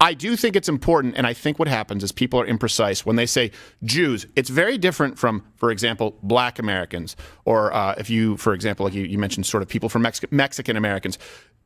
I do think it's important, and I think what happens is people are imprecise when they say Jews. It's very different from, for example, Black Americans, or if you, for example, like you mentioned, sort of people from Mexican Americans.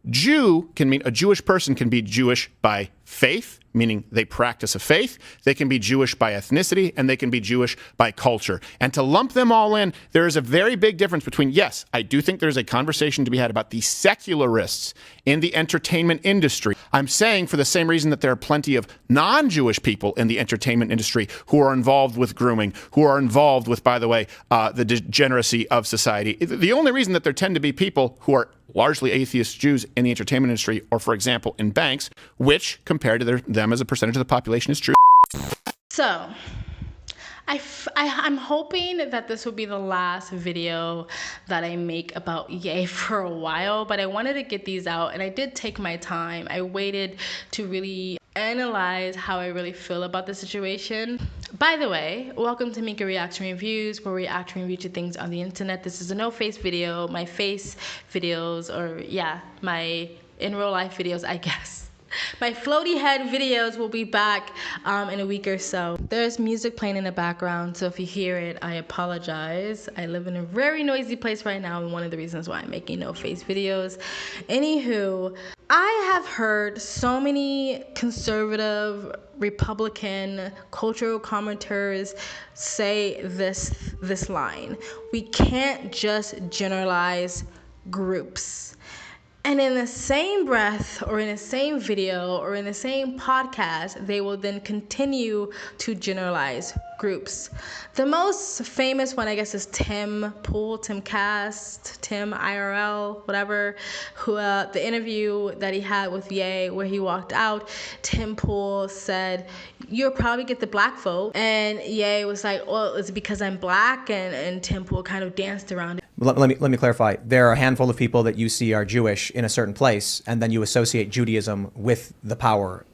Jew can mean a Jewish person can be Jewish by faith, meaning they practice a faith. They can be Jewish by ethnicity, and they can be Jewish by culture. And to lump them all in, there is a very big difference between, yes, I do think there's a conversation to be had about the secularists in the entertainment industry. I'm saying for the same reason that there are plenty of non-Jewish people in the entertainment industry who are involved with grooming, who are involved with, by the way, the degeneracy of society. The only reason that there tend to be people who are largely atheist Jews in the entertainment industry, or for example, in banks, which compared to them as a percentage of the population is true. So, I'm hoping that this will be the last video that I make about Ye for a while, but I wanted to get these out, and I did take my time. I waited to really analyze how I really feel about the situation. By the way, welcome to Mika Reaction Reviews, where we react and review to things on the internet. This is a no-face video, my face videos, or yeah, my in real life videos, I guess. My floaty head videos will be back in a week or so. There's music playing in the background, so if you hear it, I apologize. I live in a very noisy place right now, and one of the reasons why I'm making no-face videos. Anywho, I have heard so many conservative, Republican, cultural commenters say this line: we can't just generalize groups. And in the same breath, or in the same video, or in the same podcast, they will then continue to generalize groups. The most famous one, I guess, is Tim Pool, Tim Cast, Tim IRL, whatever, who the interview that he had with Ye, where he walked out, Tim Pool said, "You'll probably get the black vote." And Ye was like, "Well, is it because I'm black?" And Tim Pool kind of danced around it. Let me clarify. There are a handful of people that you see are Jewish in a certain place, and then you associate Judaism with the power,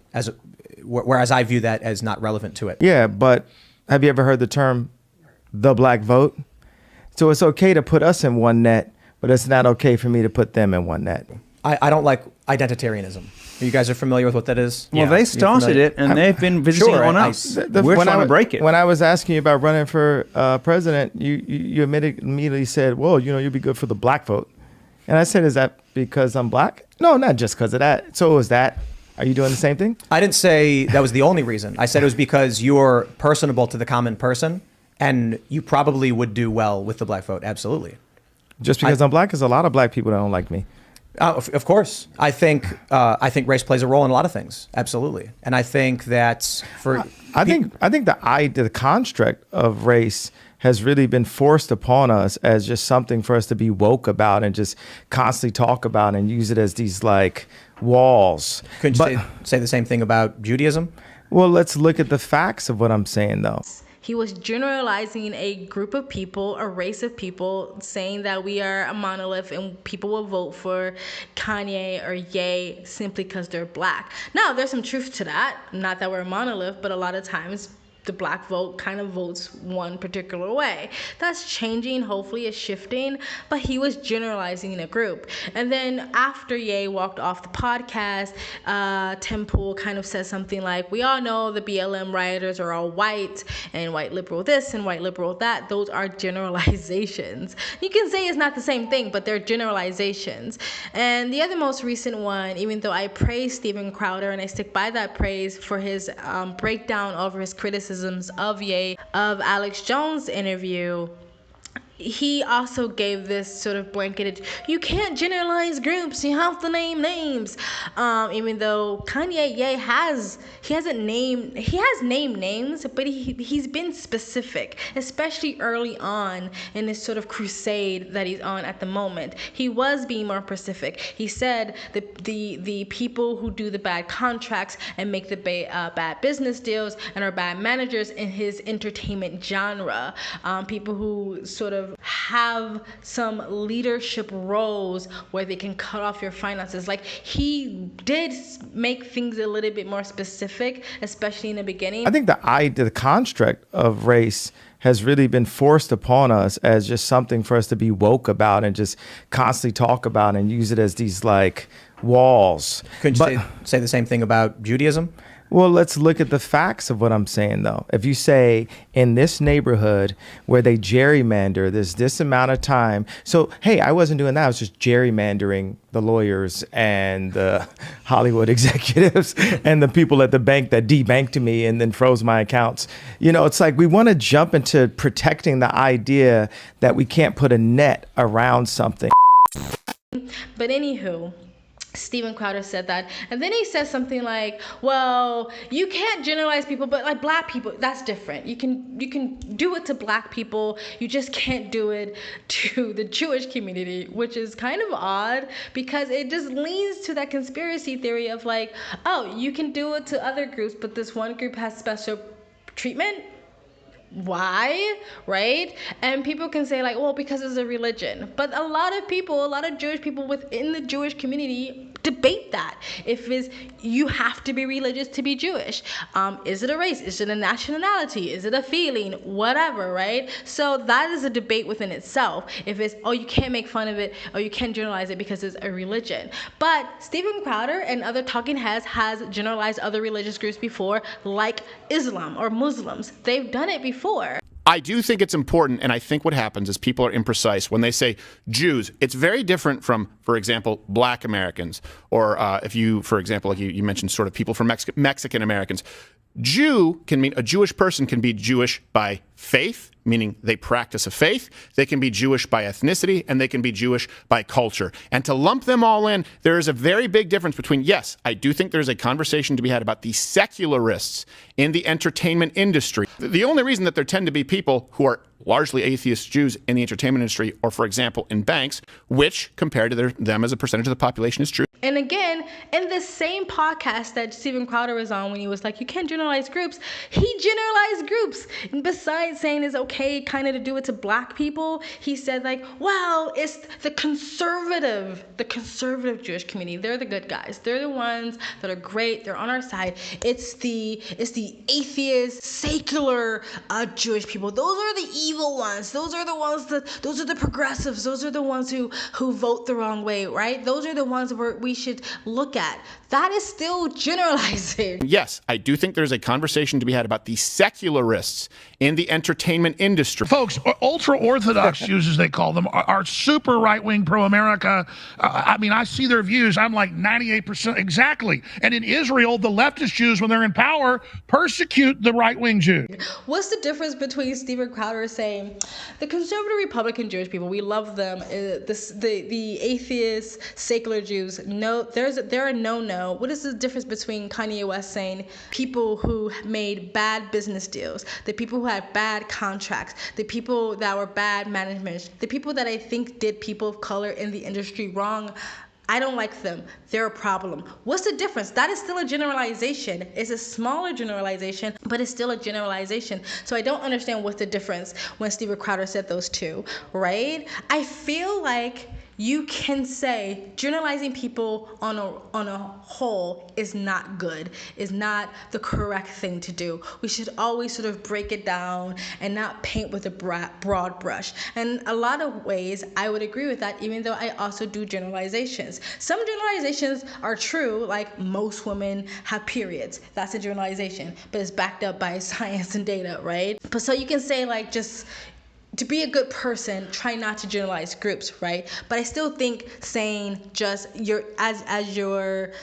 whereas I view that as not relevant to it. Yeah, but have you ever heard the term the black vote? So it's okay to put us in one net, but it's not okay for me to put them in one net. I don't like identitarianism. You guys are familiar with what that is? Well, they started it, and they've been visiting on us. We're trying to break it. When I was asking you about running for president, you immediately said, well, you know, you'd be good for the black vote. And I said, is that because I'm black? No, not just because of that. So is that. Are you doing the same thing? I didn't say that was the only reason. I said it was because you're personable to the common person, and you probably would do well with the black vote. Absolutely. Just because I'm black, there's a lot of black people that don't like me. Of course. I think race plays a role in a lot of things. Absolutely. And I think that I think the construct of race has really been forced upon us as just something for us to be woke about and just constantly talk about and use it as these like walls. Couldn't you say the same thing about Judaism? Well, let's look at the facts of what I'm saying, though. He was generalizing a group of people, a race of people, saying that we are a monolith and people will vote for Kanye or Ye simply because they're black. Now, there's some truth to that. Not that we're a monolith, but a lot of times the black vote kind of votes one particular way. That's changing, hopefully it's shifting, but he was generalizing in a group. And then after Ye walked off the podcast, Tim Pool kind of said something like, we all know the BLM rioters are all white, and white liberal this and white liberal that. Those are generalizations. You can say it's not the same thing, but they're generalizations. And the other most recent one, even though I praise Steven Crowder, and I stick by that praise for his breakdown over his criticism of Ye, of Alex Jones' interview, he also gave this sort of blanketed, you can't generalize groups, you have to name names. Even though Kanye Ye has named names, but he's been specific, especially early on in this sort of crusade that he's on at the moment. He was being more specific. He said the people who do the bad contracts and make the bad business deals and are bad managers in his entertainment genre, people who sort of have some leadership roles where they can cut off your finances. Like, he did make things a little bit more specific, especially in the beginning. I think the construct of race has really been forced upon us as just something for us to be woke about and just constantly talk about and use it as these like walls. Couldn't you say the same thing about Judaism? Well, let's look at the facts of what I'm saying, though. If you say in this neighborhood where they gerrymander, there's this amount of time. So, hey, I wasn't doing that. I was just gerrymandering the lawyers and the Hollywood executives and the people at the bank that debanked me and then froze my accounts. You know, it's like we want to jump into protecting the idea that we can't put a net around something. But anywho, Steven Crowder said that, and then he says something like, well, you can't generalize people, but like black people, that's different. You can do it to black people, you just can't do it to the Jewish community, which is kind of odd because it just leans to that conspiracy theory of like, oh, you can do it to other groups, but this one group has special treatment. Why, right? And people can say like, well, because it's a religion. But a lot of Jewish people within the Jewish community debate that. If it's, you have to be religious to be Jewish. Is it a race? Is it a nationality? Is it a feeling? Whatever, right? So that is a debate within itself. If it's, oh, you can't make fun of it or you can't generalize it because it's a religion. But Steven Crowder and other talking heads has generalized other religious groups before, like Islam or Muslims. They've done it before. I do think it's important, and I think what happens is people are imprecise when they say Jews. It's very different from, for example, Black Americans, or if you, for example, like you mentioned, sort of people from Mexican Americans. Jew can mean a Jewish person can be Jewish by faith, meaning they practice a faith. They can be Jewish by ethnicity, and they can be Jewish by culture. And to lump them all in, there is a very big difference between, yes, I do think there's a conversation to be had about the secularists in the entertainment industry. The only reason that there tend to be people who are largely atheist Jews in the entertainment industry, or for example, in banks, which compared to them as a percentage of the population is true. And again, in the same podcast that Steven Crowder was on when he was like, you can't generalize groups, he generalized groups. And besides saying it's okay kind of to do it to black people, he said like, well, it's the conservative Jewish community. They're the good guys. They're the ones that are great. They're on our side. It's the atheist, secular Jewish people. Those are the evil ones. Those are the progressives. Those are the ones who vote the wrong way, right? Those are the ones where we should look at. That is still generalizing. Yes, I do think there's a conversation to be had about the secularists in the entertainment industry. Folks, ultra-Orthodox Jews, as they call them, are super right-wing, pro-America. I mean, I see their views. I'm like 98% exactly. And in Israel, the leftist Jews, when they're in power, persecute the right-wing Jews. What's the difference between Steven Crowder saying the conservative Republican Jewish people, we love them, the atheist, secular Jews, no, they're a no-no. What is the difference between Kanye West saying people who made bad business deals, the people who had bad contracts, the people that were bad management, the people that I think did people of color in the industry wrong? I don't like them. They're a problem. What's the difference? That is still a generalization. It's a smaller generalization, but it's still a generalization. So I don't understand what's the difference when Steven Crowder said those two, right? I feel like you can say generalizing people on a whole is not good, is not the correct thing to do. We should always sort of break it down and not paint with a broad brush. And a lot of ways I would agree with that, even though I also do generalizations. Some generalizations are true, like most women have periods. That's a generalization, but it's backed up by science and data, right? But so you can say like just to be a good person, try not to generalize groups, right? But I still think saying just as your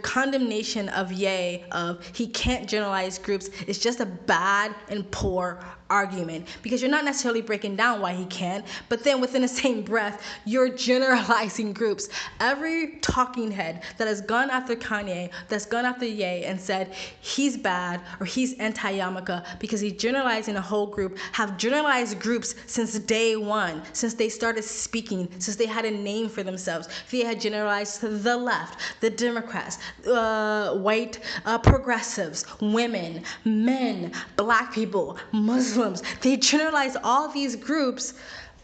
condemnation of Ye, of he can't generalize groups, is just a bad and poor argument, because you're not necessarily breaking down why he can't, but then within the same breath, you're generalizing groups. Every talking head that has gone after Kanye, that's gone after Ye and said he's bad or he's anti-Yarmulke because he's generalizing a whole group, have generalized groups since day one, since they started speaking, since they had a name for themselves. They had generalized the left, the Democrats, white progressives, women, men, black people, Muslims. They generalize all these groups,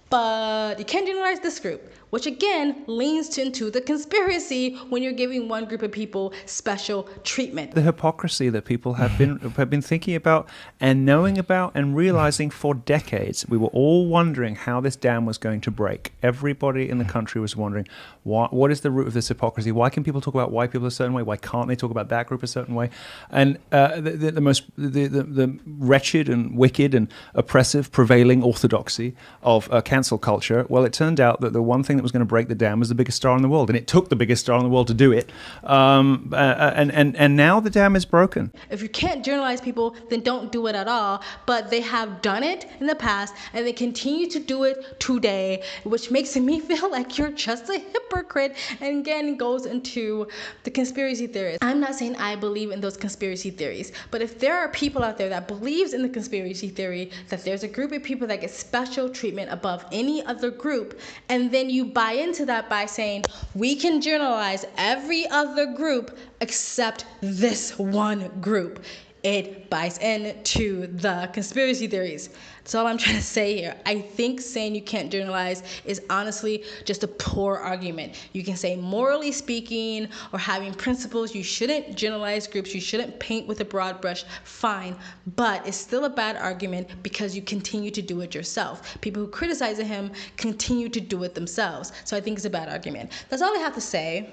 but you can't generalize this group. which again leans into the conspiracy when you're giving one group of people special treatment. The hypocrisy that people have been thinking about and knowing about and realizing for decades. We were all wondering how this dam was going to break. Everybody in the country was wondering, what is the root of this hypocrisy? Why can people talk about white people a certain way? Why can't they talk about that group a certain way? And the wretched and wicked and oppressive prevailing orthodoxy of cancel culture, well, it turned out that the one thing that was going to break the dam was the biggest star in the world, and it took the biggest star in the world to do it. And now the dam is broken. If you can't generalize people, then don't do it at all. But they have done it in the past, and they continue to do it today, which makes me feel like you're just a hypocrite. And again, goes into the conspiracy theories. I'm not saying I believe in those conspiracy theories, but if there are people out there that believes in the conspiracy theory that there's a group of people that get special treatment above any other group, and then you buy into that by saying we can generalize every other group except this one group, it buys into the conspiracy theories. That's all I'm trying to say here. I think saying you can't generalize is honestly just a poor argument. You can say morally speaking or having principles, you shouldn't generalize groups, you shouldn't paint with a broad brush, fine, but it's still a bad argument because you continue to do it yourself. People who criticize him continue to do it themselves. So I think it's a bad argument. That's all I have to say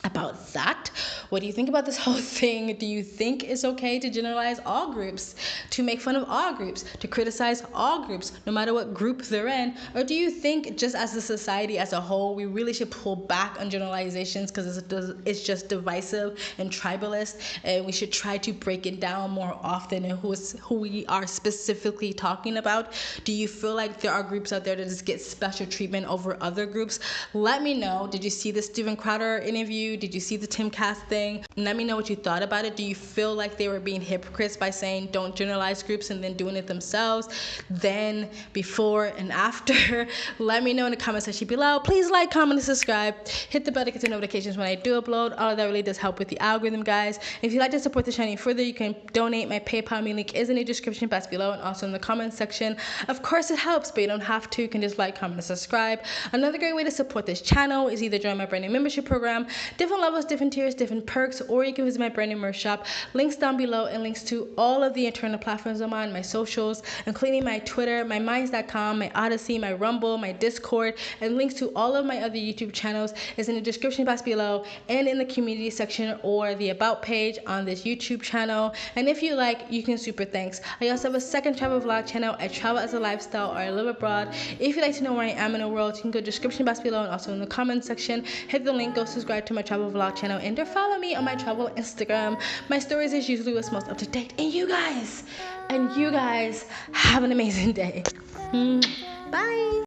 about that. What do you think about this whole thing? Do you think it's okay to generalize all groups, to make fun of all groups, to criticize all groups, no matter what group they're in? Or do you think just as a society as a whole, we really should pull back on generalizations because it's just divisive and tribalist, and we should try to break it down more often and who we are specifically talking about? Do you feel like there are groups out there that just get special treatment over other groups? Let me know. Did you see the Steven Crowder interview? Did you see the Tim Cass thing? Let me know what you thought about it. Do you feel like they were being hypocrites by saying don't generalize groups and then doing it themselves? Then, before, and after? Let me know in the comment section below. Please like, comment, and subscribe. Hit the bell to get the notifications when I do upload. All of that really does help with the algorithm, guys. If you'd like to support the channel further, you can donate. My PayPal link is in the description box below and also in the comment section. Of course, it helps, but you don't have to. You can just like, comment, and subscribe. Another great way to support this channel is either join my brand new membership program. Different levels, different tiers, different perks, or you can visit my brand new merch shop. Links down below and links to all of the internal platforms I'm on, my socials, including my Twitter, my Minds.com, my Odyssey, my Rumble, my Discord, and links to all of my other YouTube channels is in the description box below and in the community section or the about page on this YouTube channel. And if you like, you can super thanks. I also have a second travel vlog channel. I travel as a lifestyle or I live abroad. If you'd like to know where I am in the world, you can go to the description box below and also in the comment section. Hit the link, go subscribe to my travel vlog channel, and or follow me on my travel Instagram. My stories is usually what's most up to date. And you guys have an amazing day. Bye.